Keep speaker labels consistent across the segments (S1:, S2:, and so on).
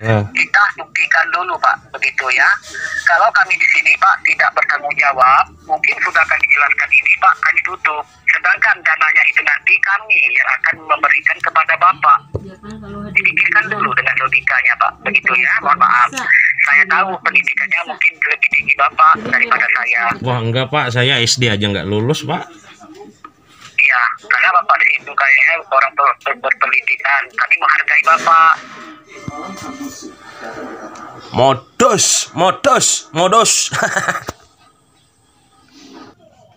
S1: Ya.
S2: Kita buktikan dulu Pak, begitu ya. Kalau kami di sini Pak tidak bertanggung jawab, mungkin sudah kami jelaskan ini Pak, kami tutup. Sedangkan dananya itu nanti kami yang akan memberikan kepada Bapak. Dipikirkan dulu dengan logikanya Pak, begitu ya. Mohon maaf, saya tahu pendidikannya mungkin lebih tinggi Bapak daripada saya.
S1: Wah enggak Pak, saya SD aja nggak lulus Pak.
S2: Iya, karena Bapak di situ kayaknya orang berpendidikan. Kami menghargai Bapak.
S1: Modus.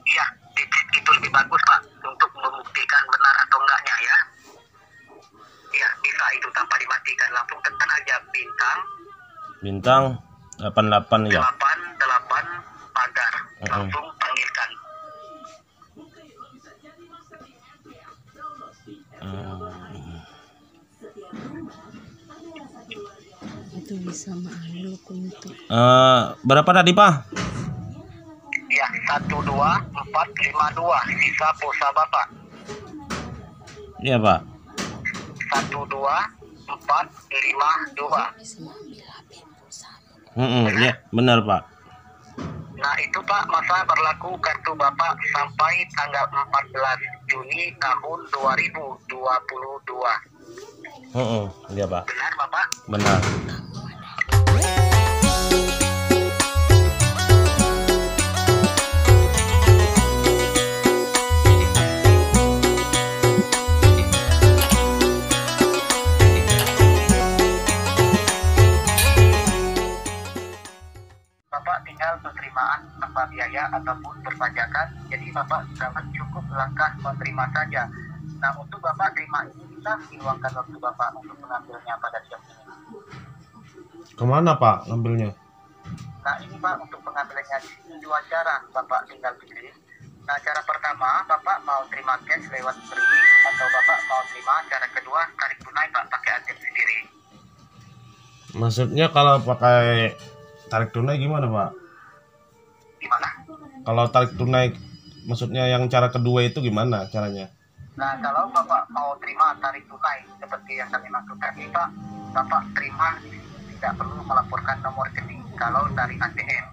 S2: Iya, dicek itu lebih bagus Pak untuk membuktikan benar atau enggaknya ya. Iya, bisa itu tanpa dimatikan, langsung tekan aja
S1: Bintang 88 ya.
S2: 88 pagar, langsung panggilkan.
S3: Itu bisa makhluk untuk
S1: Berapa tadi Pak?
S2: Ya, 12452 sisa pulsa Bapak.
S1: Iya Pak.
S2: 12452.
S3: bisa mengambil HP pulsa.
S1: Iya benar Pak.
S2: Nah itu Pak, masa berlaku kartu Bapak sampai tanggal 14 Juni tahun 2022.
S1: Iya Pak.
S2: Benar Bapak?
S1: Benar.
S2: Bapak tinggal penerimaan tanpa biaya ataupun perpajakan, jadi Bapak dapat cukup langkah menerima saja. Nah untuk Bapak terima ini bisa diluangkan waktu Bapak untuk mengambilnya pada siang ini.
S1: Kemana Pak ngambilnya?
S2: Nah ini Pak untuk pengambilannya di sini 2 cara Bapak tinggal pilih. Nah cara pertama Bapak mau terima cash lewat streaming atau Bapak mau terima cara kedua tarik tunai Pak pakai ATM sendiri.
S1: Maksudnya kalau pakai tarik tunai gimana Pak?
S2: Gimana?
S1: Kalau tarik tunai maksudnya yang cara kedua itu gimana caranya?
S2: Nah kalau Bapak mau terima tarik tunai seperti yang kami maksud tadi Pak, Bapak terima tidak perlu melaporkan nomor rekening kalau dari ATM.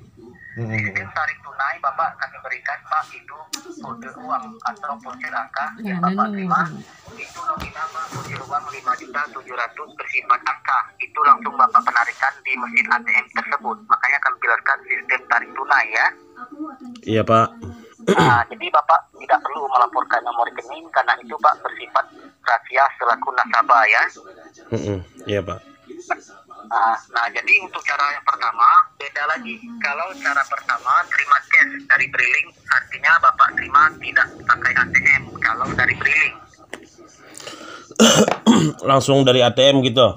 S2: Sistem tarik tunai Bapak kami berikan Pak itu kode uang atau voucher angka yang Bapak terima itu nominal Pak, voucher uang 5.700.000 bersifat angka, itu langsung Bapak penarikan di mesin ATM tersebut. Makanya kami jelaskan sistem tarik tunai ya.
S1: Iya Pak.
S2: Nah, jadi Bapak tidak perlu melaporkan nomor rekening karena itu Pak bersifat rahasia selaku nasabah ya.
S1: Iya Pak.
S2: Nah, jadi untuk cara yang pertama beda lagi. Kalau cara pertama terima cash dari Briling, artinya Bapak terima tidak pakai ATM. Kalau dari Briling,
S1: Langsung dari ATM gitu.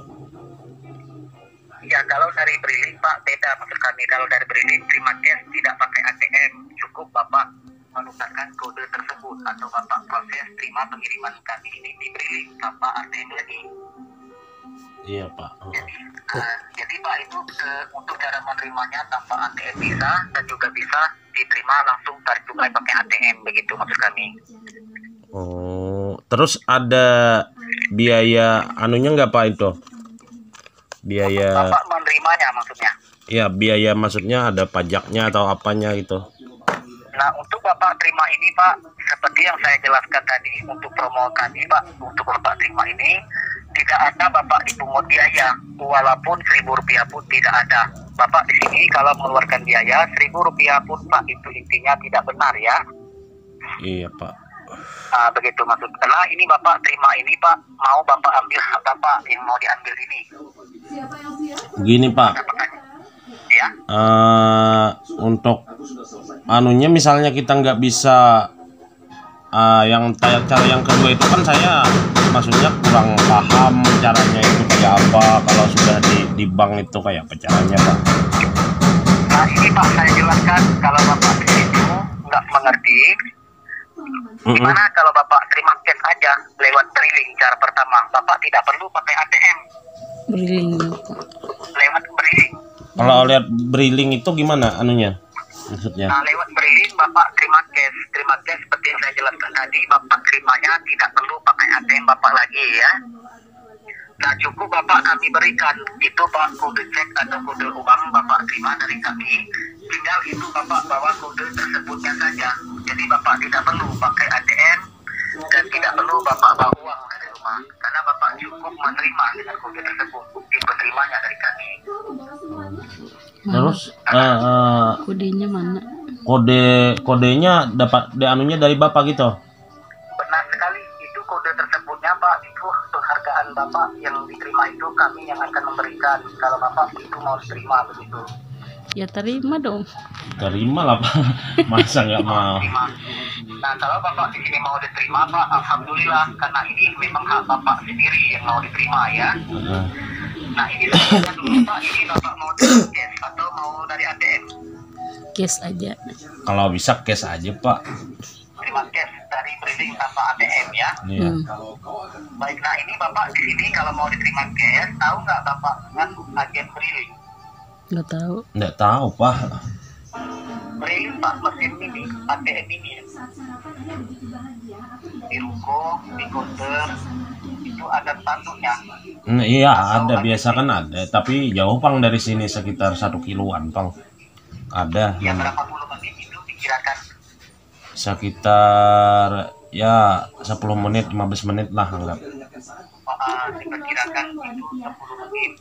S2: ya kalau dari Briling Pak beda maksud kami. Kalau dari Briling terima cash tidak pakai ATM, cukup Bapak menukarkan kode tersebut atau Bapak proses terima pengiriman kami ini di Briling tanpa ATM lagi.
S1: Iya Pak.
S2: Jadi Pak itu untuk cara menerimanya tanpa ATM bisa dan juga bisa diterima langsung tarik tunai pakai ATM, begitu maksud kami.
S1: Oh, terus ada biaya anunya nggak Pak itu? Biaya?
S2: Bapak menerimanya maksudnya?
S1: Ya biaya maksudnya ada pajaknya atau apanya gitu?
S2: Nah untuk Bapak terima ini Pak, seperti yang saya jelaskan tadi untuk promo kami Pak, untuk Bapak terima ini tidak ada Bapak dipungut biaya, walaupun Rp1.000 pun tidak ada. Bapak di sini kalau mengeluarkan biaya Rp1.000 pun Pak, itu intinya tidak benar ya.
S1: Iya Pak.
S2: Begitu maksud. Karena ini Bapak terima ini Pak, mau Bapak ambil hak Bapak yang mau diambil ini.
S1: Begini Pak.
S2: Ya.
S1: Untuk anunya misalnya kita nggak bisa yang cara yang kedua itu kan saya maksudnya kurang paham caranya itu kayak apa, kalau sudah di bank itu kayak apa caranya Pak?
S2: Nah ini Pak saya jelaskan, kalau Bapak di situ nggak mengerti, gimana kalau Bapak terima cash aja lewat Briling cara pertama, Bapak tidak perlu pakai ATM.
S3: Briling
S2: Lewat Briling.
S1: Kalau lihat Briling itu gimana anunya maksudnya?
S2: Nah lewat Briling Bapak terima cash seperti yang saya jelaskan tadi, Bapak terimanya tidak perlu pakai ATM Bapak lagi ya. Nah, cukup Bapak kami berikan itu Pak kode cek atau kode uang Bapak terima dari kami. Tinggal itu Bapak bawa kode tersebutnya saja. Jadi Bapak tidak perlu pakai ATM dan tidak perlu Bapak bawa uang dari rumah. Karena Bapak cukup menerima dengan kode tersebut, bukti penerimanya dari kami.
S1: Terus
S3: Kodenya mana?
S1: kodenya dapat anunya dari Bapak gitu.
S2: Benar sekali, itu kode tersebutnya Pak, itu penghargaan Bapak yang diterima itu kami yang akan memberikan. Kalau Bapak itu mau diterima begitu.
S3: Ya terima dong.
S1: Terima lah Pak. Masa nggak mau?
S2: Terima. Nah, kalau Bapak di sini mau diterima Pak, alhamdulillah, karena ini memang hak Bapak sendiri yang mau diterima ya. Nah, ini saya dulu Pak, ini Bapak mau dari cash atau mau dari ATM?
S3: Cash aja.
S1: Kalau bisa cash aja Pak.
S2: Terima cash dari Briling tanpa ATM ya.
S1: Iya.
S2: Baik, nah ini Bapak di sini kalau mau diterima cash, tahu nggak Bapak dengan agen Briling?
S3: Nggak tahu.
S1: Nggak tahu Pak.
S2: Briling Pak, mesin ini, ATM ini ya. Di ruko, di counter, itu ada tanduknya.
S1: Nah, iya ada, biasa kan ada, tapi jauh Pang dari sini sekitar 1 kiloan Pang. Ada.
S2: Ya berapa puluh menit itu dikirakan?
S1: Sekitar ya 10 menit 15 menit lah anggap.
S2: Diperkirakan itu 10 menit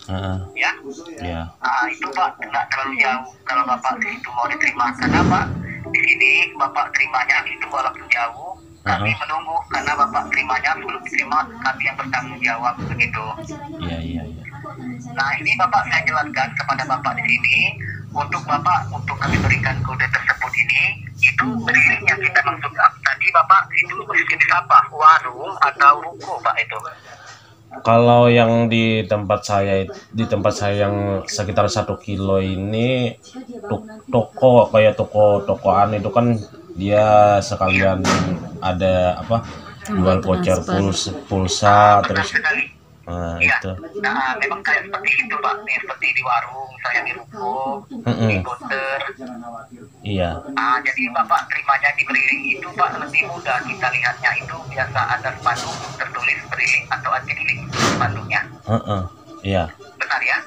S2: ya.
S1: Iya.
S2: Nah, itu Pak nggak terlalu jauh kalau Bapak di situ mau diterima. Karena Pak di sini Bapak terimanya itu walaupun jauh, kami menunggu karena Bapak terimanya belum diterima, kami yang bertanggung jawab begitu.
S1: Iya.
S2: Nah, ini Bapak saya jelaskan kepada Bapak di sini untuk Bapak untuk kami berikan kode tersebut ini itu Briling yang kita maksud tadi Bapak itu jenis apa? Warung atau ruko Pak itu?
S1: Kalau yang di tempat saya yang sekitar 1 kilo ini toko kayak tokoan itu kan dia sekalian ada apa jual voucher pulsa terus
S2: Iya.
S1: itu.
S2: Nah, memang kayak seperti itu Pak, seperti di warung, saya di ruko, di counter.
S1: Iya.
S2: Nah, jadi Bapak terimanya di Briling itu Pak lebih mudah, kita lihatnya itu biasa ada spanduk tertulis Briling atau Antiling spanduknya.
S1: Iya.
S2: Benar ya?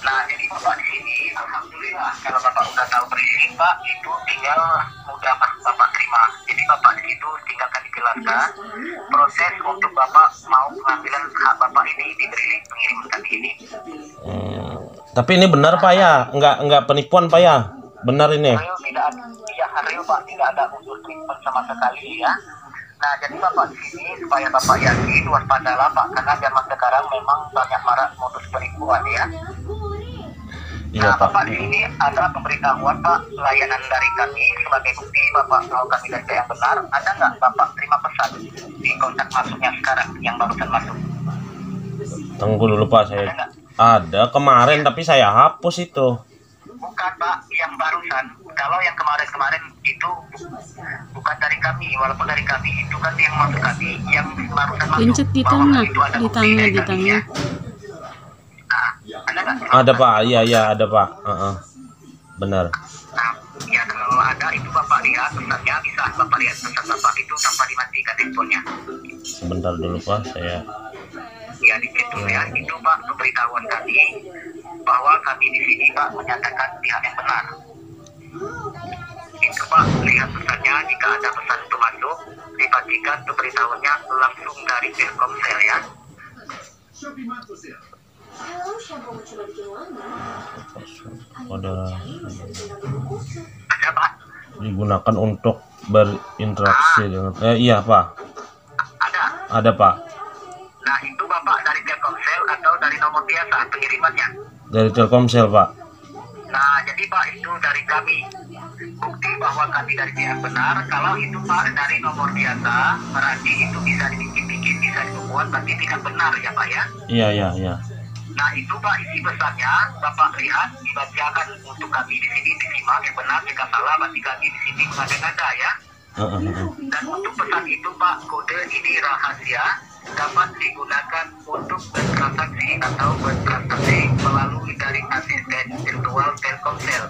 S2: Nah, jadi Bapak di sini alhamdulillah kalau Bapak udah tahu Briling Pak itu tinggal mudah Pak Bapak terima. Jadi Bapak di situ tinggal kami jelaskan proses untuk Bapak mau pengambilan hak Bapak ini di Briling pengiriman kami ini.
S1: Tapi ini benar Pak ya? Enggak penipuan Pak ya? Benar ini?
S2: Real tidak ada, ya real Pak, tidak ada unsur penipuan sama sekali ya. Nah, jadi Bapak di sini supaya Bapak yakin waspadalah Pak, karena zaman sekarang memang banyak marak modus penipuan ya.
S1: Iya,
S2: Nah,
S1: Pak.
S2: Bapak di sini ada pemberitahuan Pak, layanan dari kami sebagai bukti Bapak mau kami data yang benar. Ada nggak Bapak terima pesan di kontak masuknya sekarang yang barusan masuk?
S1: Tunggu dulu Pak, saya
S2: Ada nggak?
S1: ada kemarin tapi saya hapus itu.
S2: Bukan Pak, yang barusan. Kalau yang kemarin-kemarin itu bukan dari kami, walaupun dari kami itu kan yang masuk kami, yang barusan masuk.
S3: Pencet di
S2: bahwa
S3: tengah,
S2: itu ada
S3: di
S2: bukti
S3: tengah,
S2: dari
S3: di
S2: kami,
S3: tengah.
S2: ya. Nah, ada nggak?
S1: Ada Pak, iya ada Pak. Benar.
S2: Nah, ya kalau ada itu Bapak lihat pesannya, bisa Bapak lihat pesan Bapak itu tanpa dimatikan handphonenya.
S1: Sebentar dulu Pak, saya.
S2: Ya di situ ya, itu Pak pemberitahuan kami bahwa kami di sini Pak menyatakan pihak yang benar. Itu Pak, lihat pesannya, jika ada pesan itu masuk, dipastikan pemberitahuannya langsung dari Telkomsel ya. Ada Pak?
S1: Digunakan untuk berinteraksi dengan iya Pak. Ada Pak.
S2: Nah itu Bapak dari Telkomsel atau dari nomor biasa pengirimannya?
S1: Dari Telkomsel Pak.
S2: Nah jadi Pak itu dari kami, bukti bahwa kami dari pihak benar. Kalau itu Pak dari nomor biasa, berarti itu bisa dibikin-bikin, bisa dibuat, berarti tidak benar ya Pak ya?
S1: Iya.
S2: Nah itu Pak isi pesannya, Bapak lihat, dibacakan untuk kami di sini, disimak yang benar, jika salah berarti kami di sini mengada-ngada ya. Dan untuk pesan itu Pak, kode ini rahasia, dapat digunakan untuk bertransaksi atau bertransaksi melalui dari asisten virtual Telkomsel.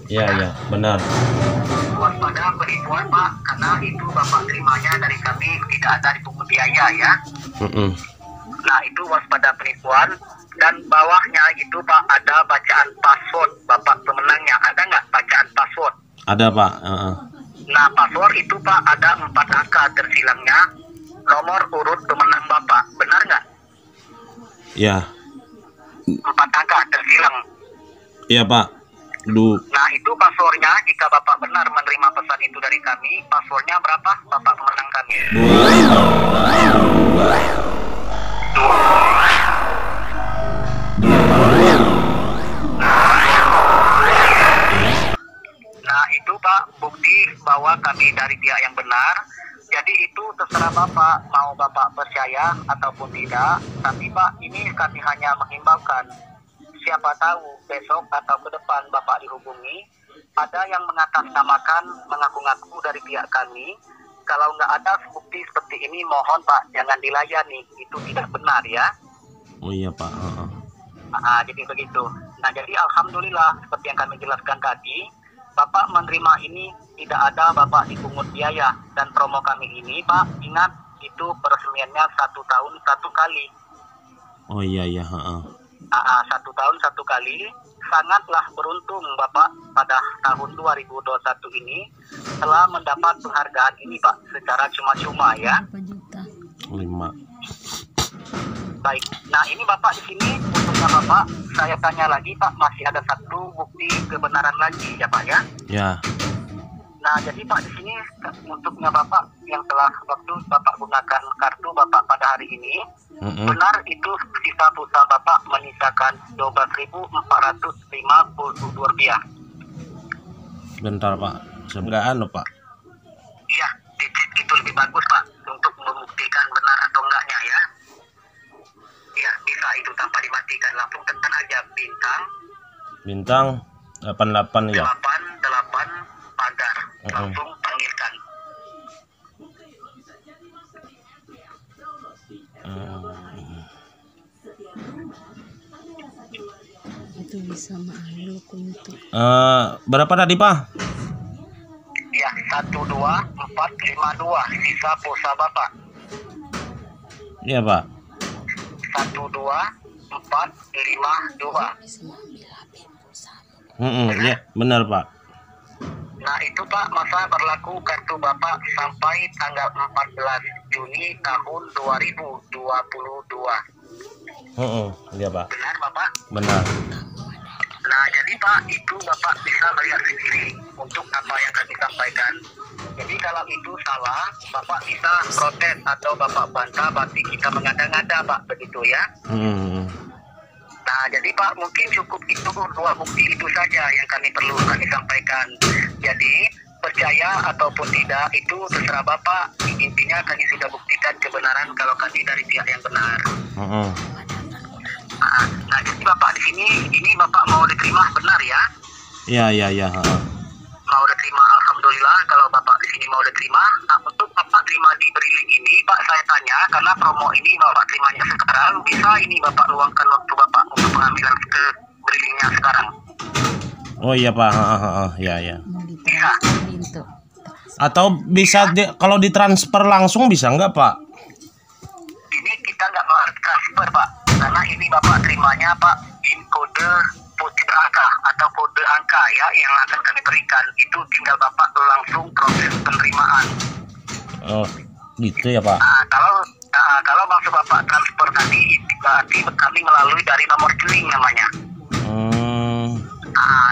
S1: Iya, benar.
S2: Waspada penipuan Pak, karena itu Bapak terimanya dari kami tidak ada dipungut biaya ya. Nah itu waspada penipuan. Dan bawahnya itu Pak ada bacaan password Bapak pemenangnya. Ada nggak bacaan password?
S1: Ada Pak.
S2: Nah password itu Pak ada 4 angka tersilangnya. Nomor urut pemenang Bapak. Benar nggak?
S1: Ya.
S2: 4 angka tersilang.
S1: Iya Pak.
S2: Nah itu passwordnya jika Bapak benar menerima pesan itu dari kami, passwordnya berapa Bapak pemenang kami? 2. Nah itu Pak bukti bahwa kami dari pihak yang benar. Jadi itu terserah Bapak mau Bapak percaya ataupun tidak. Tapi Pak ini kami hanya menghimbaukan. Siapa tahu besok atau ke depan Bapak dihubungi, ada yang mengatasnamakan mengaku-ngaku dari pihak kami. Kalau nggak ada bukti seperti ini, mohon Pak jangan dilayani. Itu tidak benar ya.
S1: Oh iya Pak.
S2: Jadi begitu. Nah jadi alhamdulillah seperti yang kami jelaskan tadi, Bapak menerima ini tidak ada Bapak dipungut biaya. Dan promo kami ini Pak, ingat itu peresmiannya 1 tahun 1 kali.
S1: Oh iya.
S2: 1 tahun 1 kali. Sangatlah beruntung Bapak pada tahun 2021 ini telah mendapat penghargaan ini Pak secara cuma-cuma ya.
S3: 5 juta.
S1: 5.
S2: Baik. Nah ini Bapak di sini untuknya Bapak saya tanya lagi Pak, masih ada 1 bukti kebenaran lagi ya Pak ya.
S1: Ya.
S2: Nah jadi Pak di sini untuknya Bapak yang telah waktu Bapak gunakan kartu Bapak pada hari ini, benar itu sisa pulsa Bapak menyisakan Rp12.452.
S1: Bentar Pak. Sebenarnya Pak.
S2: Iya, dicek itu lebih bagus Pak untuk membuktikan benar atau enggaknya ya. Iya bisa itu tanpa dimatikan, langsung tekan aja
S1: Bintang 88 ya.
S2: 88 pagar, langsung panggilkan.
S3: Itu bisa malu untuk.
S1: Berapa tadi Pak?
S2: Ya 12452 sisa pulsa Bapak.
S1: Iya Pak.
S2: 12452.
S3: Bisa mengambil HP pulsamu.
S1: Iya benar Pak.
S2: Nah itu Pak masa berlaku kartu Bapak sampai tanggal 14 Juni tahun 2022.
S1: Iya Pak.
S2: Benar Bapak?
S1: Benar.
S2: Nah jadi Pak itu Bapak bisa melihat sendiri untuk apa yang kami sampaikan. Jadi kalau itu salah Bapak bisa protes atau Bapak bantah, berarti kita mengada-ngada Pak, begitu ya. Nah jadi Pak mungkin cukup itu 2 bukti itu saja yang kami perlu kami sampaikan. Jadi percaya ataupun tidak itu terserah Bapak. Intinya kami sudah buktikan kebenaran kalau kami dari pihak yang benar. Nah jadi Bapak di sini ini Bapak mau diterima benar ya?
S1: Iya.
S2: Mau diterima alhamdulillah kalau Bapak di sini mau diterima. Nah untuk Bapak terima di Briling ini Pak saya tanya karena promo ini Bapak terimanya sekarang, bisa ini Bapak luangkan waktu Bapak untuk pengambilan ke Brilingnya sekarang?
S1: Oh iya Pak. Iya.
S3: Mau ditransfer untuk.
S1: Atau bisa kalau ditransfer langsung bisa nggak Pak?
S2: Ini kita nggak mau transfer Pak, karena ini Bapak terimanya Pak in kode putih angka atau kode angka ya yang akan kami berikan. Itu tinggal Bapak langsung proses penerimaan.
S1: Oh gitu ya Pak.
S2: Kalau maksud Bapak transfer tadi berarti kami melalui dari nomor rekening namanya.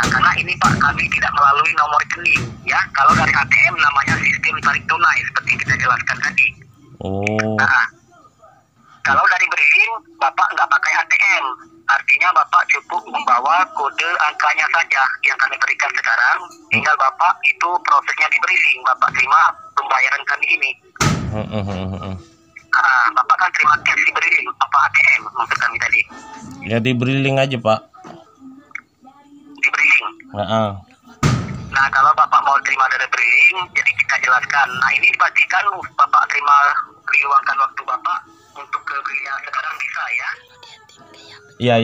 S2: Karena ini Pak kami tidak melalui nomor rekening ya. Kalau dari ATM namanya sistem tarik tunai seperti kita jelaskan tadi. Kalau dari Briling Bapak nggak pakai ATM, artinya Bapak cukup membawa kode angkanya saja yang kami berikan sekarang. Tinggal Bapak itu prosesnya di Briling, Bapak terima pembayaran kami ini. Bapak kan terima cash di Briling, apa ATM maksud kami tadi?
S1: Ya di Briling aja Pak.
S2: Di Briling. Nah kalau Bapak mau terima dari Briling, jadi kita jelaskan. Nah ini dipastikan Bapak terima diluangkan waktu Bapak untuk ke Briling sekarang bisa ya?
S1: Iya.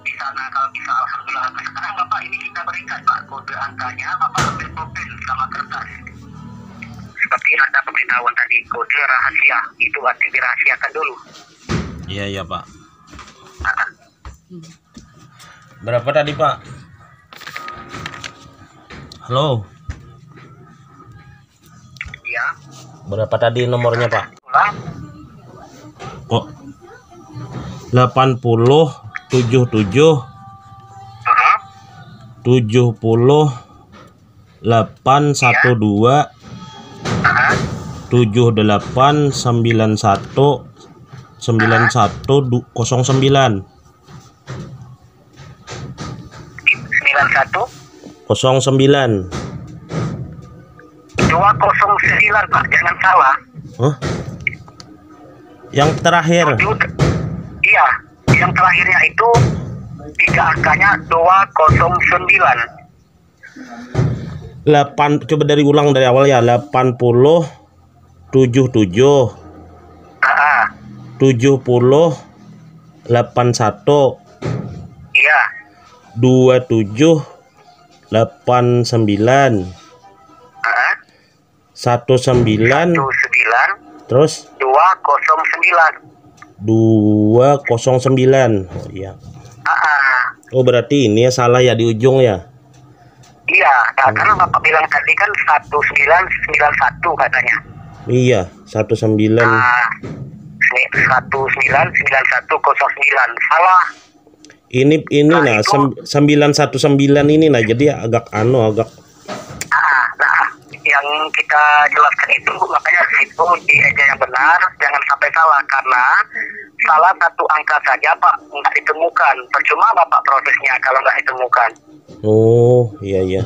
S2: Bisa. Nah kalau bisa alhamdulillah. Sekarang Bapak ini kita berikan Pak kode angkanya, Bapak ambil pulpen sama kertas. Seperti ada pemberitahuan tadi kode rahasia, itu arti dirahasiakan dulu.
S1: Iya iya Pak.
S3: Hmm.
S1: Berapa tadi Pak? Halo.
S2: Iya.
S1: Berapa tadi nomornya Pak?
S2: Ulang.
S1: Oh. 8077 70 812 7891 9109 09
S2: 209 Pak, jangan salah.
S1: Huh? Yang terakhir.
S2: Iya, yang terakhirnya itu 3 angkanya 209.
S1: 8, coba dari ulang dari awal ya. 80 77 70 81
S2: Iya.
S1: 27 89 19 terus 209. Oh iya. Oh berarti ini ya salah ya di ujung ya.
S2: Iya, karena Bapak bilang tadi kan 1991 katanya.
S1: Iya, 19.
S2: 199109 salah.
S1: Ini nah 919 ini nah jadi agak agak
S2: Nah, yang kita jelaskan itu makanya itu dieja yang benar, jangan sampai salah karena salah satu angka saja Pak nggak ditemukan. Percuma Bapak prosesnya kalau nggak ditemukan.
S1: Oh iya iya.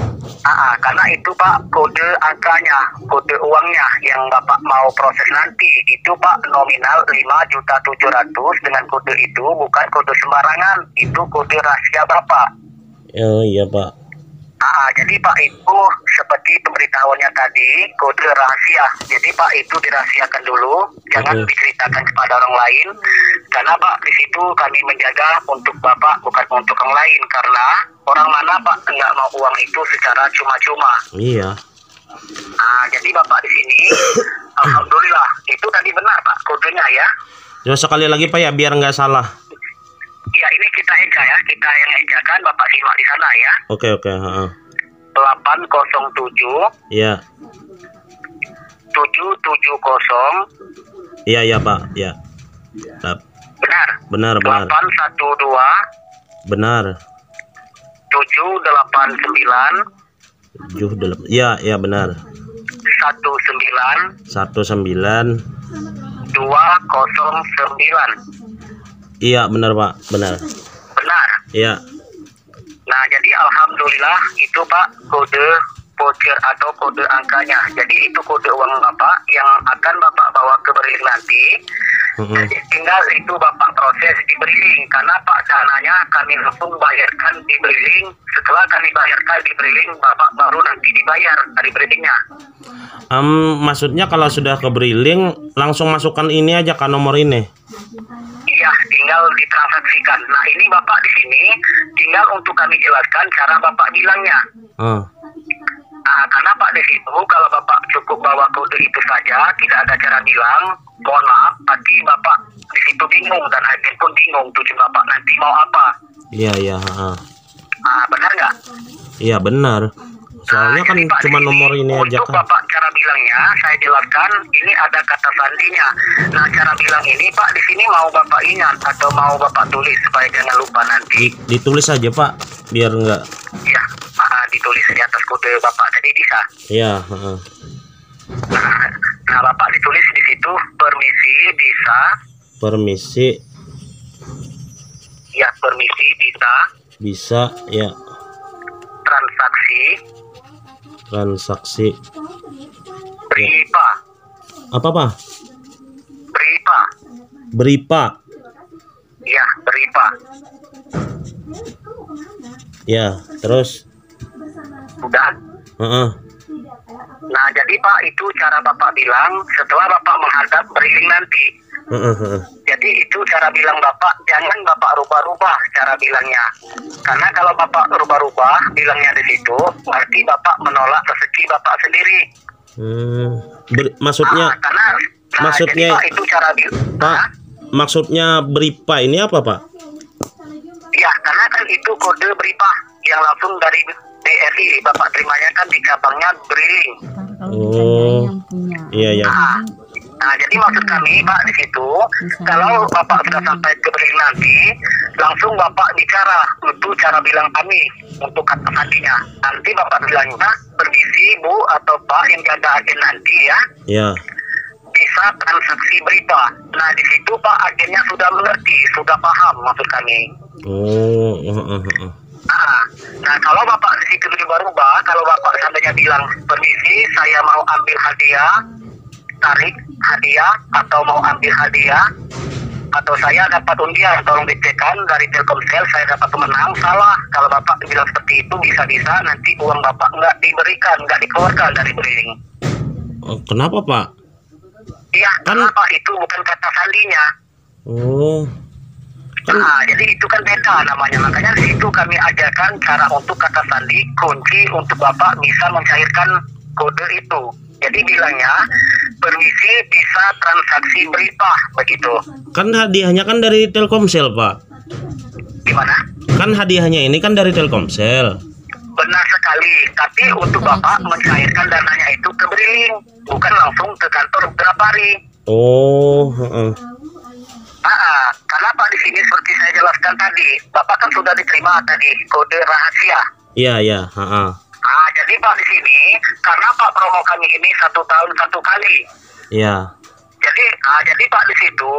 S2: Karena itu Pak kode angkanya, kode uangnya yang Bapak mau proses nanti itu Pak nominal 5.700.000 dengan kode itu bukan kode sembarangan, itu kode rahasia Bapak.
S1: Oh iya Pak.
S2: Jadi Pak itu seperti pemberitahuannya tadi kode rahasia. Jadi Pak itu dirahasiakan dulu, jangan diceritakan kepada orang lain. Karena Pak di situ kami menjaga untuk Bapak bukan untuk orang lain karena orang mana Pak nggak mau uang itu secara cuma-cuma.
S1: Iya.
S2: Jadi Bapak di sini, alhamdulillah itu tadi benar Pak kodenya ya.
S1: Coba sekali lagi Pak ya biar nggak salah.
S2: Ya ini kita eja ya, kita yang ejakan Bapak simak di sana ya.
S1: Oke.
S2: 807.
S1: Iya.
S2: 770.
S1: Iya Pak, ya.
S2: Benar. 812.
S1: Benar.
S2: 789.
S1: 78. Iya benar.
S2: 19.
S1: 19.
S2: 209.
S1: Iya benar Pak, benar. Iya.
S2: Nah jadi alhamdulillah itu Pak kode voucher atau kode angkanya. Jadi itu kode uang Bapak yang akan Bapak bawa ke Briling nanti. Jadi tinggal itu Bapak proses di Briling karena Pak dananya kami langsung bayarkan di Briling. Setelah kami bayarkan di Briling Bapak baru nanti dibayar dari Brilingnya.
S1: Maksudnya kalau sudah ke Briling langsung masukkan ini aja ke nomor ini.
S2: Iya, tinggal ditransaksikan. Nah, ini Bapak di sini tinggal untuk kami jelaskan cara Bapak bilangnya. Karena Pak di situ kalau Bapak cukup bawa kode itu saja, tidak ada cara bilang, mohon maaf, pasti Bapak di situ bingung dan agen pun bingung tujuan Bapak nanti mau apa.
S1: Iya.
S2: Benar nggak?
S1: Iya benar. Soalnya kan
S2: Pak,
S1: cuma nomor ini aja
S2: untuk
S1: kan.
S2: Bapak cara bilangnya saya jelaskan ini ada kata sandinya. Nah cara bilang ini Pak di sini mau Bapak ingat atau mau Bapak tulis supaya jangan lupa nanti.
S1: Ditulis aja Pak biar enggak.
S2: Iya, ditulis di atas kode Bapak tadi bisa.
S1: Iya.
S2: Nah Bapak ditulis di situ permisi bisa.
S1: Permisi.
S2: Ya permisi bisa.
S1: Bisa ya. Transaksi.
S2: Beripa.
S1: Apa Pak? Beripa.
S2: Iya, beripa.
S1: Ya, terus.
S2: Udah. Nah, jadi Pak itu cara Bapak bilang setelah Bapak menghadap Briling nanti. Jadi itu cara bilang Bapak, jangan Bapak rubah-rubah cara bilangnya. Karena kalau Bapak rubah-rubah bilangnya di situ, berarti Bapak menolak rezeki Bapak sendiri.
S1: Maksudnya
S2: Maksudnya
S1: jadi,
S2: Pak itu cara
S1: Pak, maksudnya BRIPA ini apa, Pak?
S2: Ya, karena kan itu kode BRIPA yang langsung dari BRI. Bapak terimanya kan di cabangnya Beriling.
S1: Oh, iya ya.
S2: Nah, jadi maksud kami Pak di situ, kalau Bapak sudah sampai ke Beriling nanti, langsung Bapak bicara untuk cara bilang kami untuk kata sandinya. Nanti Bapak bilangnya, permisi Bu atau Pak yang jaga agen nanti ya.
S1: Ya.
S2: Bisa transaksi BRIPA. Nah, di situ Pak agennya sudah mengerti, sudah paham maksud kami.
S1: Oh,
S2: Nah, kalau Bapak di situ berubah, kalau Bapak seandainya bilang permisi, saya mau ambil hadiah, tarik hadiah, atau mau ambil hadiah, atau saya dapat undian, tolong dicekkan dari Telkomsel, saya dapat pemenang, salah. Kalau Bapak bilang seperti itu, bisa-bisa nanti uang Bapak nggak diberikan, nggak dikeluarkan dari Beriling.
S1: Kenapa, Pak?
S2: Iya, kenapa? Itu bukan kata sandinya.
S1: Oh.
S2: Nah, jadi itu kan beda namanya. Makanya di situ kami ajarkan cara untuk kata sandi, kunci untuk Bapak bisa mencairkan kode itu. Jadi bilangnya, permisi bisa transaksi BRIPA, begitu.
S1: Kan hadiahnya kan dari Telkomsel, Pak.
S2: Gimana?
S1: Kan hadiahnya ini kan dari Telkomsel.
S2: Benar sekali. Tapi untuk Bapak mencairkan dananya itu ke Beriling, bukan langsung ke kantor Grapari.
S1: Oh,
S2: Karena Pak di sini seperti saya jelaskan tadi, Bapak kan sudah diterima tadi kode rahasia.
S1: iya, iya.
S2: Jadi Pak di sini, karena Pak promo kami ini 1 tahun 1 kali.
S1: Iya.
S2: Jadi Pak di situ,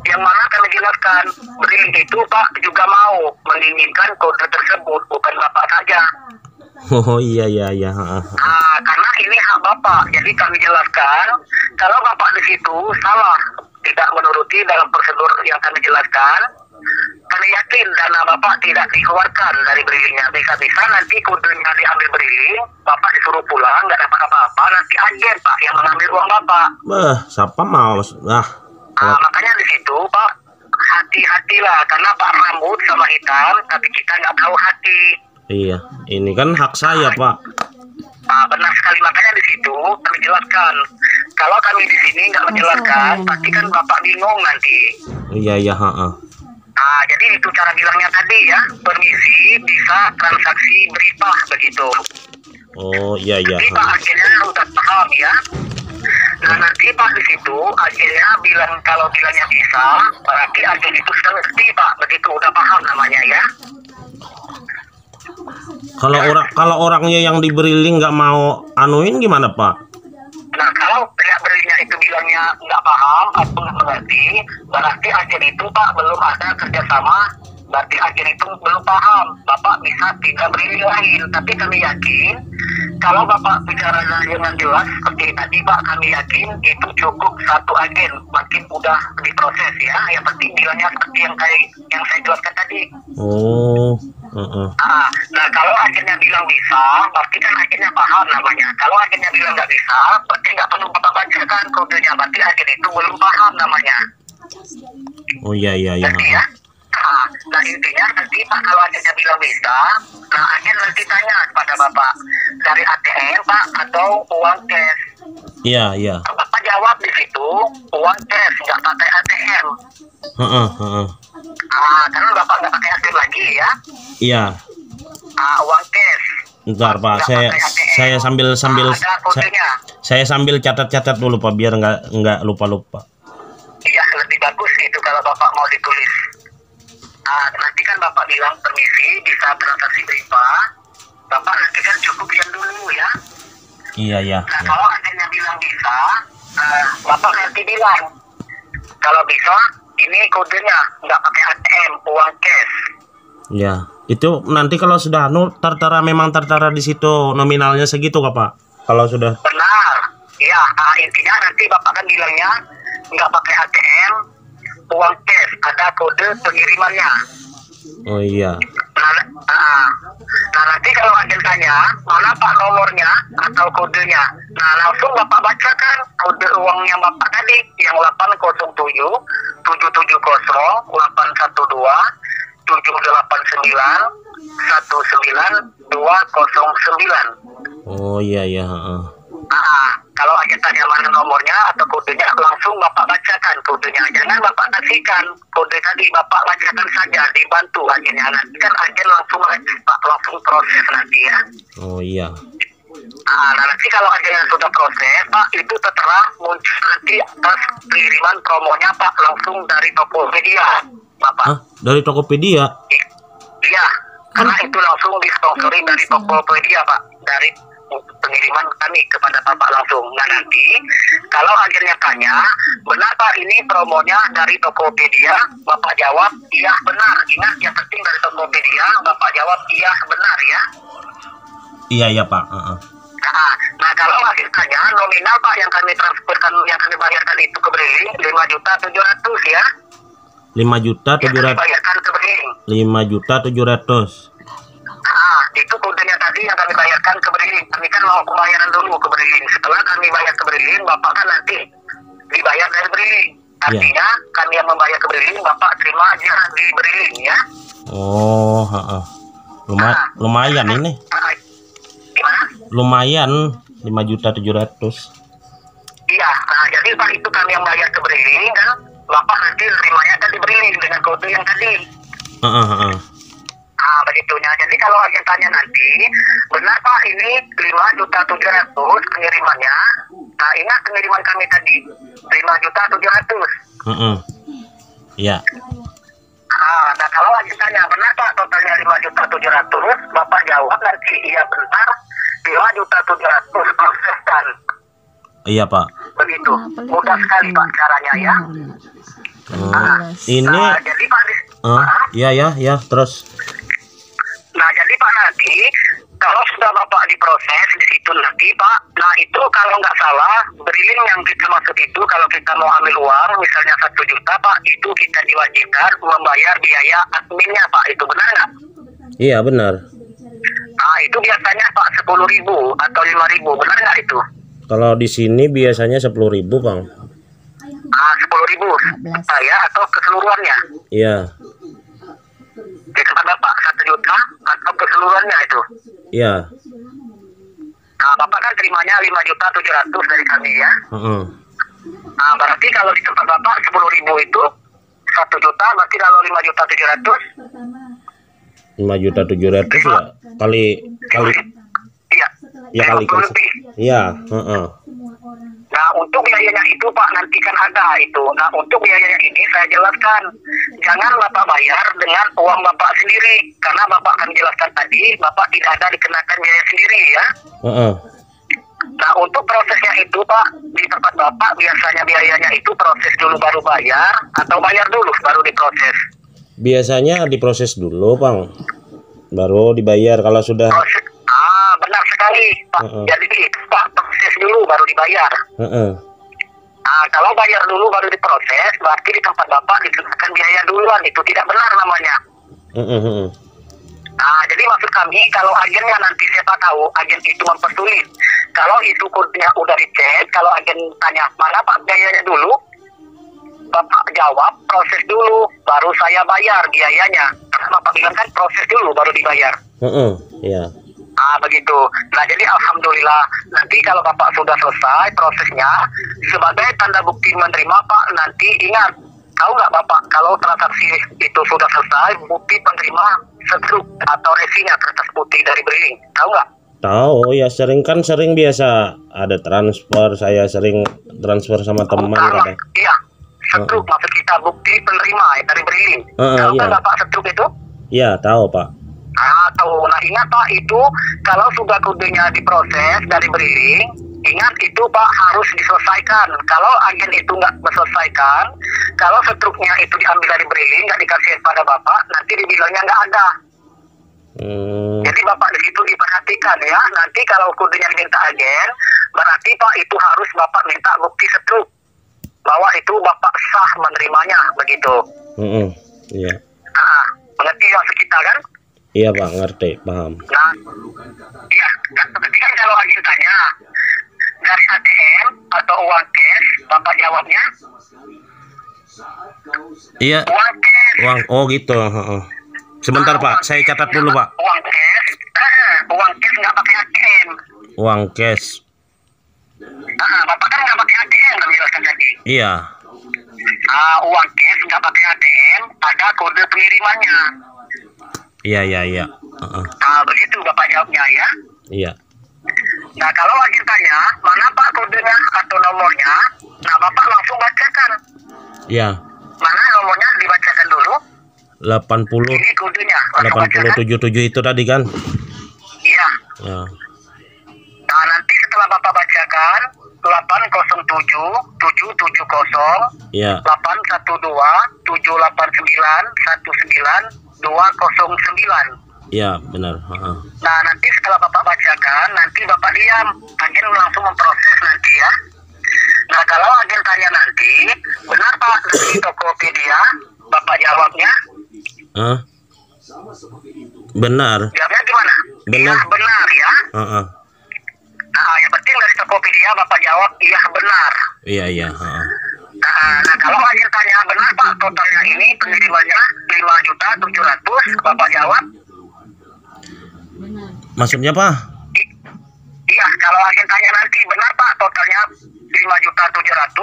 S2: yang mana kami jelaskan, Beriling itu Pak juga mau menginginkan kode tersebut, bukan Bapak saja.
S1: Oh, iya.
S2: Karena ini hak Bapak, jadi kami jelaskan, kalau Bapak di situ salah, tidak menuruti dalam prosedur yang kami jelaskan, kami yakin dana Bapak tidak dikeluarkan dari Berilingnya. Bisa-bisa nanti kodenya diambil Beriling, Bapak disuruh pulang, nggak dapat apa-apa, nanti agen Pak yang mengambil uang Bapak.
S1: Siapa mau?
S2: Makanya di situ Pak, hati-hatilah, karena Pak rambut sama hitam, tapi kita nggak tahu hati.
S1: Iya, ini kan hak saya, Pak.
S2: Benar sekali, makanya di situ kami jelaskan. Kalau kami di sini nggak menjelaskan, pasti kan Bapak bingung nanti.
S1: Iya.
S2: Jadi itu cara bilangnya tadi ya, permisi bisa transaksi BRIPA, begitu.
S1: Oh, iya.
S2: Jadi Pak akhirnya udah paham ya. Nah, nanti Pak di situ akhirnya bilang, kalau bilangnya bisa, berarti agen itu sudah ngerti Pak, begitu udah paham namanya ya.
S1: Kalau orangnya yang diberi link nggak mau anuin gimana, Pak?
S2: Nah, kalau pihak berinya itu bilangnya nggak paham atau nggak mengerti, berarti agen itu Pak belum ada kerjasama, berarti agen itu belum paham. Bapak bisa tidak beri lain, tapi kami yakin kalau Bapak bicara dengan jelas seperti tadi Pak, kami yakin itu cukup 1 agen, makin mudah diproses ya. Yang penting bilangnya seperti yang saya jelaskan tadi.
S1: Oh.
S2: Nah, kalau agennya bilang bisa, berarti kan agennya paham namanya. Kalau agennya bilang nggak bisa, berarti nggak perlu Bapak bacakan kodenya, berarti agen itu belum paham namanya.
S1: Oh, iya.
S2: Nanti ya. Nah, intinya nanti Pak, kalau agennya bilang bisa, nah agen nanti tanya kepada Bapak, dari ATM Pak atau uang cash.
S1: Iya.
S2: Bapak jawab di situ, uang cash, nggak pakai ATM. Karena Bapak nggak pakai ATM lagi ya.
S1: Iya.
S2: Uang cash.
S1: Bentar, Pak, saya sambil
S2: ada kodenya.
S1: saya sambil catat dulu, Pak, biar nggak lupa.
S2: Iya, lebih bagus itu kalau Bapak mau ditulis. Nanti kan Bapak bilang permisi bisa transaksi BRIPA, Bapak nanti kan cukup yang dulu ya.
S1: Iya.
S2: Nah, kalau agennya bilang bisa, Bapak nanti bilang kalau bisa ini kodenya nggak pakai ATM, uang cash.
S1: Ya, itu nanti kalau sudah memang tertera di situ nominalnya segitu, Pak? Kalau sudah
S2: benar. Ya, intinya nanti Bapak kan bilangnya nggak pakai ATM, uang cash, ada kode pengirimannya.
S1: Oh iya.
S2: Nah, nanti kalau agen tanya mana Pak nomornya atau kodenya, nah langsung Bapak bacakan kode uang yang Bapak tadi yang 807 770 812 789 19 209.
S1: Oh iya.
S2: kalau agen tanya mana nomornya atau kodenya, langsung Bapak bacakan kodenya. Jangan Bapak kasihkan kode tadi, Bapak bacakan saja, dibantu agennya. Nanti kan agen langsung Pak langsung proses nanti ya.
S1: Oh iya.
S2: Nah, nanti kalau agennya sudah proses, Pak, itu tertera muncul nanti atas pengiriman promonya Pak langsung dari Tokopedia, Bapak.
S1: Hah? Dari Tokopedia?
S2: Iya, karena itu langsung disponsori dari Tokopedia, Pak, dari pengiriman kami kepada Bapak langsung. Nah nanti kalau agennya tanya, benar Pak ini promonya dari Tokopedia, Bapak jawab iya benar. Ingat yang penting dari Tokopedia, Bapak jawab iya benar ya.
S1: Iya Pak.
S2: Nah kalau agen tanya nominal Pak yang kami transferkan, yang kami bayarkan itu ke Briling 5.700.000 ya.
S1: 5.700.000.
S2: Yang kami bayarkan ke Briling.
S1: 5.700.000.
S2: Itu kodenya tadi yang kami bayarkan ke Briling. Kami kan mau pembayaran dulu ke Briling. Setelah kami bayar ke Briling, Bapak kan nanti dibayar dari Briling. Artinya kami yang membayar ke Briling, Bapak terima aja di Briling ya.
S1: Oh, lumayan ini.
S2: Gimana?
S1: Lumayan 5.700.000.
S2: Iya, nah jadi Pak itu kami yang bayar ke Briling kan, Bapak nanti terimanya kan di Briling dengan kode yang tadi. Begitunya. Jadi kalau agen tanya nanti, benar Pak ini 5.700.000 pengirimannya. Nah ingat pengiriman kami tadi 5.700.000.
S1: Iya.
S2: Nah kalau agen tanya, benar Pak totalnya 5.700.000, Bapak jawab nanti iya benar 5.700.000 proseskan.
S1: Iya Pak.
S2: Begitu. Mudah sekali Pak caranya ya.
S1: Ini.
S2: Jadi Pak.
S1: Ya terus.
S2: Nah jadi Pak nanti kalau sudah Bapak diproses di situ nanti Pak, nah itu kalau nggak salah Briling yang kita maksud itu kalau kita mau ambil uang misalnya 1 juta Pak, itu kita diwajibkan membayar biaya adminnya Pak, itu benar nggak?
S1: Iya benar.
S2: Nah itu biasanya Pak 10.000 atau 5.000, benar nggak itu?
S1: Kalau di sini biasanya 10.000 Bang.
S2: 10.000 ya atau keseluruhannya?
S1: Iya.
S2: Di tempat Bapak 1 juta atau keseluruhannya itu?
S1: Iya.
S2: Nah Bapak kan terimanya 5.700.000 dari kami ya. Nah berarti kalau di tempat Bapak 10.000 itu 1 juta, berarti kalau 5.700.000
S1: ya kali
S2: iya
S1: ya kali
S2: lebih.
S1: Iya.
S2: Nah untuk biayanya itu Pak nanti kan ada itu. Nah untuk biayanya ini saya jelaskan, jangan Bapak bayar dengan uang Bapak sendiri, karena Bapak akan jelaskan tadi Bapak tidak ada dikenakan biaya sendiri ya. Nah untuk prosesnya itu Pak, di tempat Bapak biasanya biayanya itu proses dulu baru bayar atau bayar dulu baru diproses?
S1: Biasanya diproses dulu Bang, baru dibayar kalau sudah
S2: proses. Benar sekali Pak. Jadi itu Pak proses dulu baru dibayar. Nah kalau bayar dulu baru diproses, berarti di tempat Bapak dikenakan biaya duluan, itu tidak benar namanya. Nah jadi maksud kami kalau agennya nanti siapa tahu agen itu mempersulit. Kalau itu kodenya udah dicek, kalau agen tanya mana Pak biayanya dulu, Bapak jawab proses dulu baru saya bayar biayanya. Karena Bapak bilang kan proses dulu baru dibayar.
S1: Iya.
S2: Begitu. Nah jadi alhamdulillah nanti kalau Bapak sudah selesai prosesnya, sebagai tanda bukti menerima Pak, nanti ingat, tahu nggak Bapak kalau transaksi itu sudah selesai, bukti penerima setruk atau resinya kertas putih dari Briling, tahu nggak?
S1: Tahu ya, sering biasa ada transfer, saya sering transfer sama teman kadang.
S2: Iya, setruk maksud kita bukti penerima dari Briling. Tahu nggak Bapak setruk itu?
S1: Iya tahu Pak.
S2: Nah ingat Pak, itu kalau sudah kodenya diproses dari Briling, ingat itu Pak harus diselesaikan. Kalau agen itu nggak selesaikan, kalau setruknya itu diambil dari Briling nggak dikasih pada Bapak, nanti dibilangnya nggak ada. Jadi Bapak di situ diperhatikan ya. Nanti kalau kodenya diminta agen, berarti Pak itu harus Bapak minta bukti setruk bahwa itu Bapak sah menerimanya, begitu.
S1: Iya.
S2: Mengerti maksud kita kan?
S1: Iya Pak, ngerti, paham.
S2: Nah, iya, berarti kan kalau agen tanya dari ATM atau uang cash, Bapak jawabnya?
S1: Iya.
S2: Uang cash.
S1: Oh gitu. Sebentar Pak, saya catat dulu Pak.
S2: Uang cash nggak pakai ATM.
S1: Uang cash.
S2: Bapak kan nggak pakai ATM, kami jelaskan tadi.
S1: Iya.
S2: Uang cash nggak pakai ATM, ada kode pengirimannya.
S1: Iya.
S2: Begitu Bapak jawabnya ya.
S1: Iya.
S2: Nah, kalau agen tanya, mana Pak kodenya atau nomornya? Nah, Bapak langsung bacakan.
S1: Iya.
S2: Mana nomornya dibacakan dulu?
S1: 80.
S2: Ini kodenya. Langsung bacakan.
S1: 8077 itu tadi kan?
S2: Iya.
S1: Ya.
S2: Nah, nanti setelah Bapak bacakan 807 770
S1: Iya.
S2: 812 789 19209.
S1: Iya, benar.
S2: Nah, nanti setelah Bapak bacakan, nanti Bapak diam. Agen langsung memproses nanti ya. Nah, kalau agen tanya nanti, benar Pak dari Tokopedia, Bapak jawabnya?
S1: Benar.
S2: Jawabnya gimana?
S1: Benar.
S2: Iya, benar ya. Nah, yang penting dari Tokopedia Bapak jawab iya benar.
S1: Iya.
S2: Nah, kalau agen tanya, benar Pak totalnya ini pengirimannya 5.700.000, Bapak jawab?
S1: Maksudnya Pak?
S2: Iya, kalau agen tanya nanti, benar Pak totalnya 5.700.000?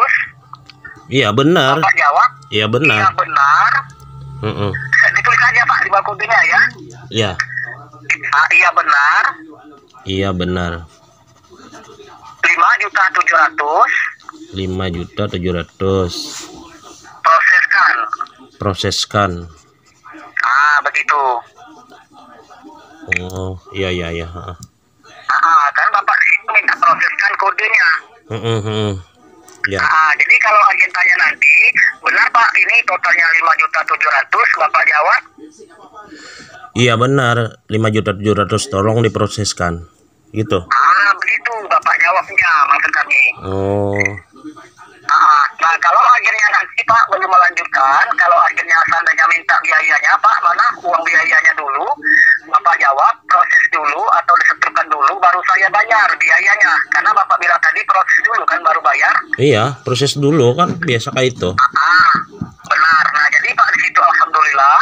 S1: Iya, benar.
S2: Bapak jawab?
S1: Iya, benar.
S2: Iya, benar. Ditulis aja Pak di bawah kodenya ya.
S1: Iya.
S2: Iya, benar.
S1: Iya, benar.
S2: 5.700.000.
S1: 5.700.000. Proseskan.
S2: Begitu.
S1: Oh, iya.
S2: Kan Bapak di situ minta proseskan kodenya.
S1: Ya.
S2: Jadi kalau agen tanya nanti, benar Pak ini totalnya 5.700.000, Bapak jawab?
S1: Iya, benar. 5.700.000 tolong diproseskan. Gitu.
S2: Begitu Bapak jawabnya, maksud kami.
S1: Oh.
S2: Nah, kalau agennya nanti Pak belum melanjutkan, kalau agennya seandainya minta biayanya Pak, mana uang biayanya dulu, Bapak jawab proses dulu atau disetrumkan dulu baru saya bayar biayanya, karena Bapak bilang tadi proses dulu kan baru bayar.
S1: Iya, proses dulu kan biasa kayak itu.
S2: Benar. Nah, jadi Pak di situ alhamdulillah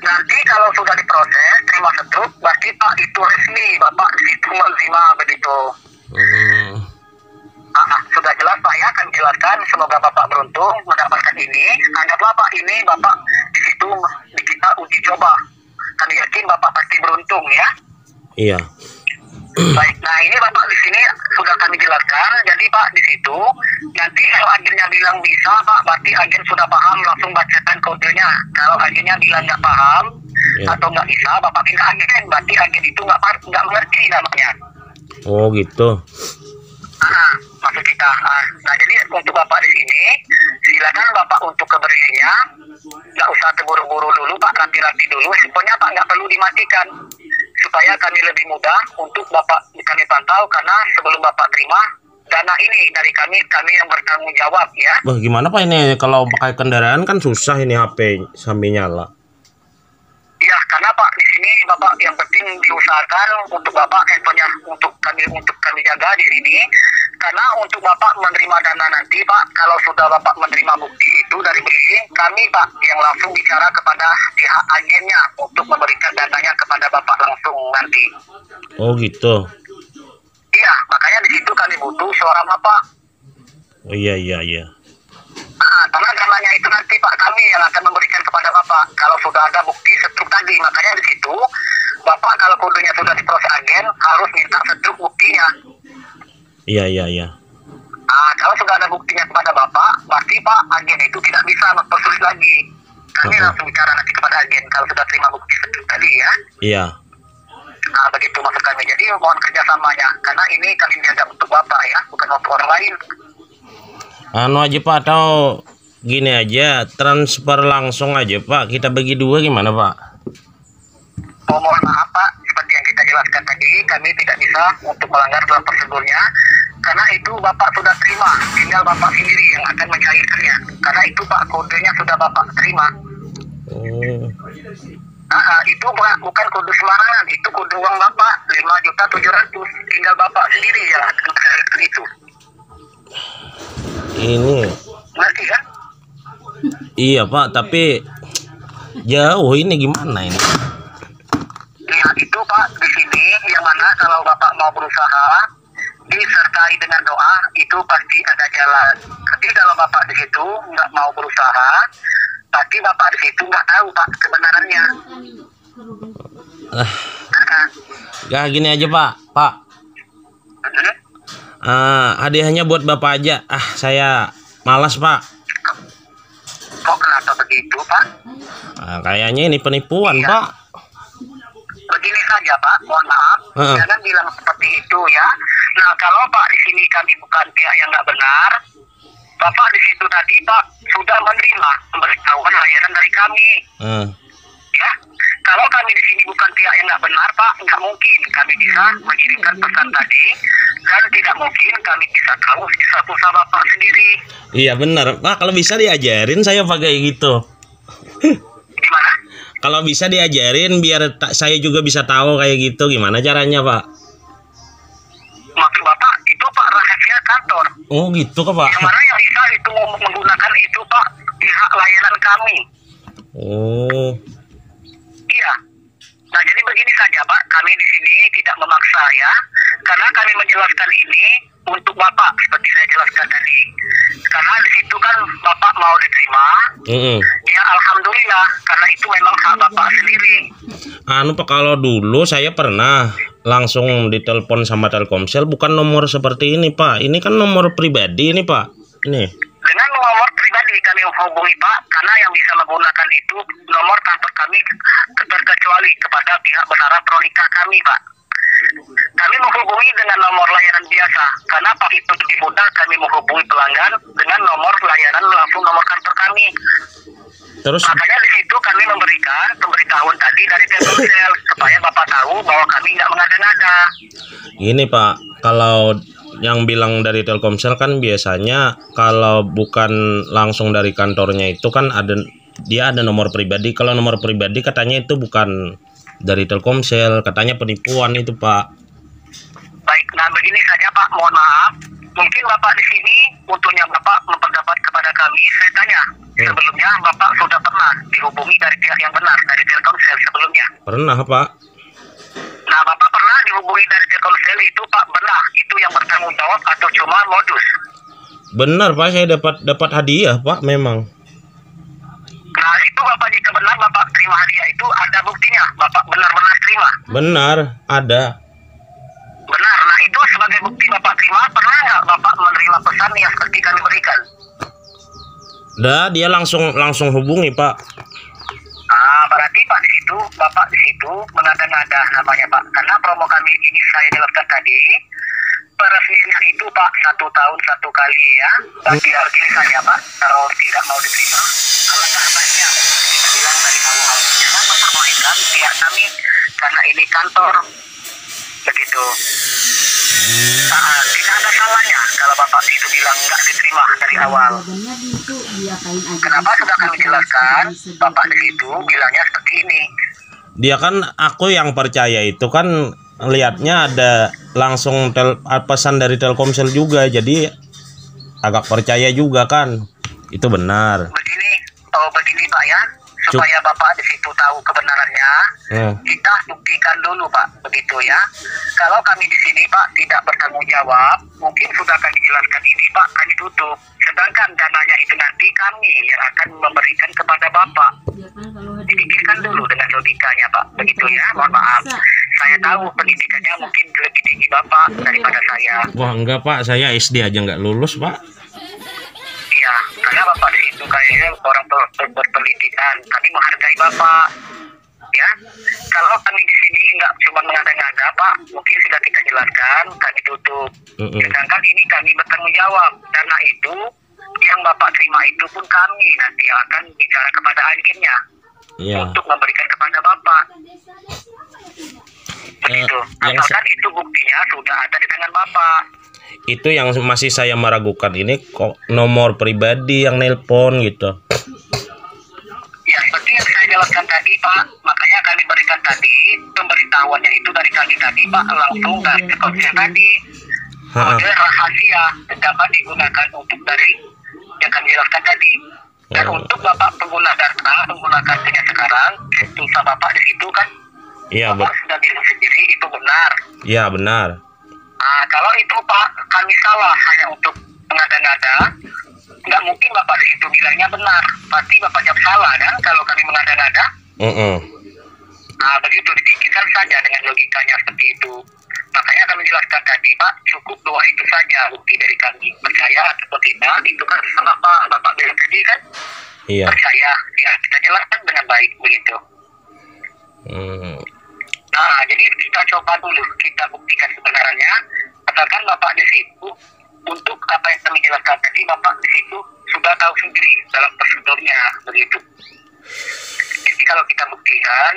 S2: nanti kalau sudah diproses terima setruk, berarti Pak itu resmi Bapak di situ menerima begitu. Sudah jelas Pak ya, kami jelaskan, semoga Bapak beruntung mendapatkan ini. Anggaplah Pak ini Bapak di situ kita uji coba. Kami yakin Bapak pasti beruntung ya.
S1: Iya.
S2: Baik, nah ini Bapak di sini sudah kami jelaskan. Jadi Pak di situ nanti kalau agennya bilang bisa Pak, berarti agen sudah paham, langsung bacakan kodenya. Kalau agennya bilang nggak paham atau nggak bisa, Bapak pindah agen, berarti agen itu nggak mengerti namanya.
S1: Oh gitu.
S2: Maksud kita. Nah, jadi untuk Bapak di sini silakan Bapak untuk keberaniannya nggak usah terburu-buru dulu Pak, rapi-rapi dulu. Handphonenya Pak nggak perlu dimatikan supaya kami lebih mudah untuk Bapak kami pantau, karena sebelum Bapak terima dana ini dari kami yang bertanggung jawab ya.
S1: Wah, gimana Pak ini kalau pakai kendaraan kan susah ini HP sambil nyala.
S2: Iya, karena Pak di sini Bapak yang penting diusahakan untuk Bapak handphonenya untuk kami jaga di sini, karena untuk Bapak menerima dana nanti Pak, kalau sudah Bapak menerima bukti itu dari billing, kami Pak yang langsung bicara kepada pihak agennya untuk memberikan dananya kepada Bapak langsung nanti.
S1: Oh gitu.
S2: Iya, makanya di situ kami butuh suara Bapak.
S1: Oh iya.
S2: Karena dananya itu nanti Pak kami yang akan memberikan kepada Bapak kalau sudah ada bukti setruk tadi. Makanya di situ Bapak kalau kodenya sudah diproses agen harus minta setruk buktinya.
S1: Iya.
S2: Kalau sudah ada buktinya kepada Bapak, pasti Pak agen itu tidak bisa mempersulit lagi. Kami langsung bicara nanti kepada agen kalau sudah terima bukti setruk tadi ya.
S1: Iya.
S2: Begitu maksud kami. Jadi mohon kerjasamanya, karena ini kami jaga untuk Bapak ya, bukan untuk orang lain.
S1: Anu aja Pak, atau gini aja, transfer langsung aja Pak, kita bagi dua gimana Pak?
S2: Mohon maaf Pak, seperti yang kita jelaskan tadi, kami tidak bisa untuk melanggar dalam prosedurnya, karena itu Bapak sudah terima, tinggal Bapak sendiri yang akan mencairkannya, karena itu Pak kodenya sudah Bapak terima. Itu bukan kode sembarangan, itu kode uang Bapak 5.700.000, tinggal Bapak sendiri yang akan mencairkan itu.
S1: Ini
S2: ngerti kan?
S1: iya Pak, tapi jauh ini gimana ini?
S2: Ya itu Pak di sini yang mana kalau Bapak mau berusaha disertai dengan doa itu pasti ada jalan. Tapi kalau Bapak di situ nggak mau berusaha, pasti Bapak di situ nggak tahu Pak kebenarannya.
S1: Ya gini aja Pak. Hadiahnya buat Bapak aja. Saya malas Pak.
S2: Kok kenapa begitu Pak?
S1: Kayaknya ini penipuan
S2: Iya.
S1: Pak.
S2: Begini saja Pak, mohon maaf, jangan bilang seperti itu ya. Nah kalau Pak di sini kami bukan pihak yang nggak benar, Bapak di situ tadi Pak sudah menerima pemberitahuan layanan dari kami. Ya, kalau kami di sini bukan pihak yang nggak benar Pak, nggak mungkin kami bisa mengirimkan pesan tadi, dan tidak mungkin kami bisa tahu usaha Bapak sendiri.
S1: Iya benar Pak, kalau bisa diajarin saya pakai gitu.
S2: Gimana?
S1: Kalau bisa diajarin biar saya juga bisa tahu kayak gitu, gimana caranya Pak?
S2: Maksud Bapak itu Pak rahasia kantor.
S1: Oh gitu kok Pak.
S2: Yang mana yang bisa itu menggunakan itu Pak pihak layanan kami.
S1: Oh.
S2: Iya. Nah jadi begini saja Pak, kami di sini tidak memaksa ya, karena kami menjelaskan ini untuk Bapak seperti saya jelaskan tadi. Karena di situ kan Bapak mau diterima, ya alhamdulillah, karena itu memang hak Bapak sendiri.
S1: Pak, kalau dulu saya pernah langsung ditelepon sama Telkomsel, bukan nomor seperti ini Pak. Ini kan nomor pribadi ini Pak. Ini.
S2: Dengan nomor pribadi kami menghubungi Pak, karena yang bisa menggunakan itu nomor kantor kami terkecuali kepada pihak Menara Pronika kami Pak. Kami menghubungi dengan nomor layanan biasa, karena Pak itu lebih mudah kami menghubungi pelanggan dengan nomor layanan langsung nomor kantor kami.
S1: Terus?
S2: Makanya di situ kami memberikan pemberitahuan tadi dari Telkomsel supaya Bapak tahu bahwa kami nggak mengada-ngada.
S1: Ini Pak, kalau yang bilang dari Telkomsel kan biasanya kalau bukan langsung dari kantornya itu kan dia ada nomor pribadi. Kalau nomor pribadi katanya itu bukan dari Telkomsel, katanya penipuan itu Pak.
S2: Baik, nah begini saja Pak, mohon maaf. Mungkin Bapak di sini untuknya Bapak memperdapat kepada kami, saya tanya. Sebelumnya Bapak sudah pernah dihubungi dari pihak yang benar, dari Telkomsel sebelumnya?
S1: Pernah Pak.
S2: Nah Bapak pernah dihubungi dari Telkomsel itu Pak, benar itu yang bertanggung jawab atau cuma modus?
S1: Benar Pak, saya dapat hadiah Pak memang.
S2: Nah itu Bapak jika benar Bapak terima hadiah itu ada buktinya, Bapak benar-benar terima?
S1: Benar, ada.
S2: Benar, nah itu sebagai bukti Bapak terima, pernah nggak Bapak menerima pesan yang seperti kami berikan?
S1: Dia langsung hubungi Pak.
S2: Berarti Pak di situ, Bapak di situ mengada-ngada namanya Pak, karena promo kami ini saya jelaskan tadi, peresmiannya itu Pak 1 tahun 1 kali ya. Dan tidak begini saja Pak, kalau tidak mau diterima, alangkah baiknya kita bilang dari awal jangan mempermainkan pihak kami, karena ini kantor begitu. Tidak ada salahnya kalau Bapak itu bilang nggak diterima dari awal. Kenapa sudah kami jelaskan, Bapak di situ bilangnya seperti ini.
S1: Dia kan aku yang percaya itu kan lihatnya ada langsung pesan dari Telkomsel juga, jadi agak percaya juga kan. Itu benar.
S2: Begini Pak ya, supaya Bapak di situ tahu kebenarannya, kita buktikan dulu Pak, begitu ya. Kalau kami di sini Pak tidak bertanggung jawab, mungkin sudah kami jelaskan ini Pak, kami tutup. Sedangkan dananya itu nanti kami yang akan memberikan kepada Bapak. Dipikirkan dulu dengan logikanya Pak, begitu ya. Mohon maaf, saya tahu pendidikannya mungkin lebih tinggi Bapak daripada saya.
S1: Wah enggak Pak, saya SD aja nggak lulus Pak.
S2: Iya, karena Bapak di situ kayaknya orang berpendidikan. Kami menghargai Bapak. Ya, kalau kami di sini nggak cuma mengada-ngada Pak, mungkin sudah kita jelaskan, kami tutup. Sedangkan ini kami bertanggung jawab, karena itu yang Bapak terima itu pun kami nanti akan bicara kepada agennya untuk memberikan kepada Bapak. Begitu. Asalkan itu buktinya sudah ada di tangan Bapak.
S1: Itu yang masih saya meragukan, ini kok nomor pribadi yang nelpon gitu.
S2: Ya seperti yang saya jelaskan tadi Pak, makanya kami berikan tadi pemberitahuannya itu dari kami tadi Pak, langsung dari Telkomsel tadi. Kode rahasia dapat digunakan untuk dari yang kami jelaskan tadi. Dan untuk Bapak pengguna data, pengguna kartunya sekarang, pulsa Bapak di situ kan,
S1: Iya,
S2: Bapak sudah bilang sendiri itu benar.
S1: Iya benar.
S2: Nah, kalau itu Pak, kami salah hanya untuk mengada-ngada, nggak mungkin Bapak di situ bilangnya benar. Pasti Bapak jawab salah kan kalau kami mengada-ngada. Nah, begitu dipikirkan saja dengan logikanya seperti itu. Makanya kami jelaskan tadi, Pak, cukup doa itu saja bukti dari kami. Percaya atau tidak, itu kan sama Bapak bilang tadi kan.
S1: Iya.
S2: Percaya, ya kita jelaskan dengan baik begitu. Nah, jadi kita coba dulu, kita buktikan kebenarannya. Asalkan Bapak di situ, untuk apa yang kami jelaskan tadi, Bapak di situ sudah tahu sendiri dalam prosedurnya begitu. Jadi kalau kita buktikan,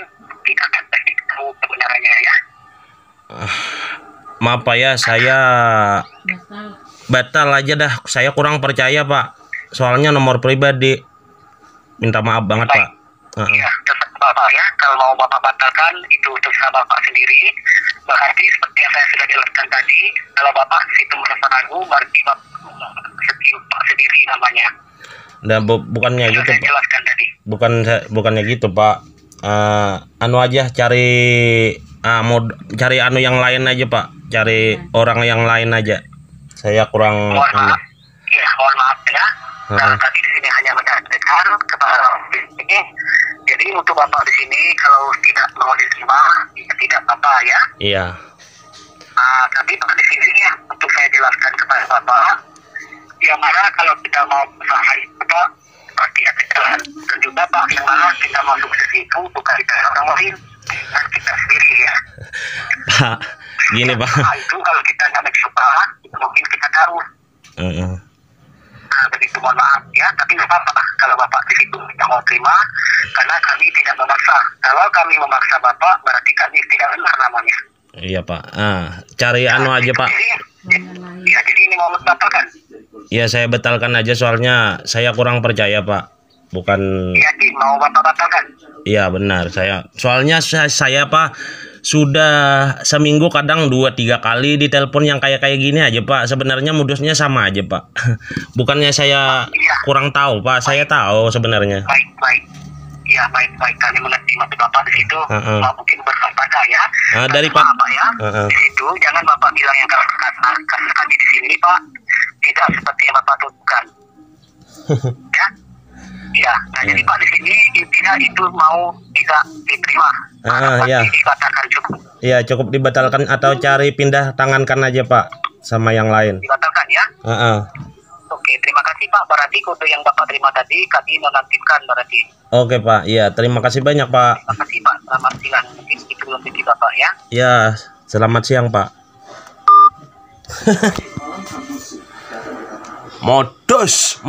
S2: kita akan kasih tahu kebenarannya ya.
S1: Maaf Pak ya, saya batal aja dah. Saya kurang percaya Pak. Soalnya nomor pribadi. Minta maaf banget Pak.
S2: Iya, tetap Bapak ya. Kalau mau Bapak batalkan, itu terserah Bapak sendiri. Berarti seperti yang saya sudah jelaskan tadi, kalau Bapak situ merasa ragu, berarti Bapak sendiri namanya.
S1: Dan bukannya
S2: yang
S1: gitu
S2: saya
S1: Pak.
S2: Jelaskan tadi.
S1: Bukannya gitu Pak. Anu aja cari mau cari anu yang lain aja Pak. Cari orang yang lain aja. Saya kurang
S2: Mohon maaf. Ya, mohon maaf ya. Nah, tadi di sini hanya menyampaikan kepada ini. Jadi untuk Bapak di sini kalau tidak mau diterima, ya tidak apa-apa ya.
S1: Iya.
S2: Nah, tapi Pak di sini ya untuk saya jelaskan kepada Bapak, yang mana kalau kita mau usaha itu Pak, pasti ada jalan. Dan juga Pak, yang mana kita mau sukses itu bukan dari orang lain, dan kita sendiri ya.
S1: Pak, gini Pak.
S2: Nah, itu kalau kita nggak mencoba, mungkin kita tahu. Nah, begitu mohon maaf ya, tapi nggak apa-apa Pak. Kalau Bapak di situ tidak mau terima, karena kami tidak memaksa. Kalau kami memaksa Bapak, berarti kami tidak benar namanya.
S1: Iya Pak. Cari anu aja Pak.
S2: Ya, jadi ini mau batalkan.
S1: Ya saya batalkan aja soalnya saya kurang percaya Pak. Bukan.
S2: Yakin mau Bapak batalkan?
S1: Iya benar saya. Soalnya saya Pak sudah seminggu kadang 2-3 kali ditelepon yang kayak gini aja Pak. Sebenarnya modusnya sama aja Pak. Bukannya saya kurang tahu Pak. Saya tahu sebenarnya.
S2: Baik. Ya baik. Kami mengerti maksud Bapak di situ. Mungkin berkata ya.
S1: Dari Pak.
S2: Ya. Di situ jangan Bapak bilang yang kasar. Karena kami di sini Pak tidak seperti yang Bapak tuduhkan. Ya. Ya. Nah jadi Pak di sini intinya itu mau tidak diterima.
S1: Ya.
S2: Dikatakan cukup.
S1: Iya cukup dibatalkan atau cari pindah tangankan aja Pak sama yang lain.
S2: Dibatalkan ya. Oke, terima kasih Pak. Berarti kode yang Bapak terima tadi kami menantikan berarti.
S1: Oke Pak, iya terima kasih banyak Pak.
S2: Terima kasih Pak. Selamat siang. Mungkin itu lebih Bapak ya.
S1: Ya, selamat siang Pak. modus.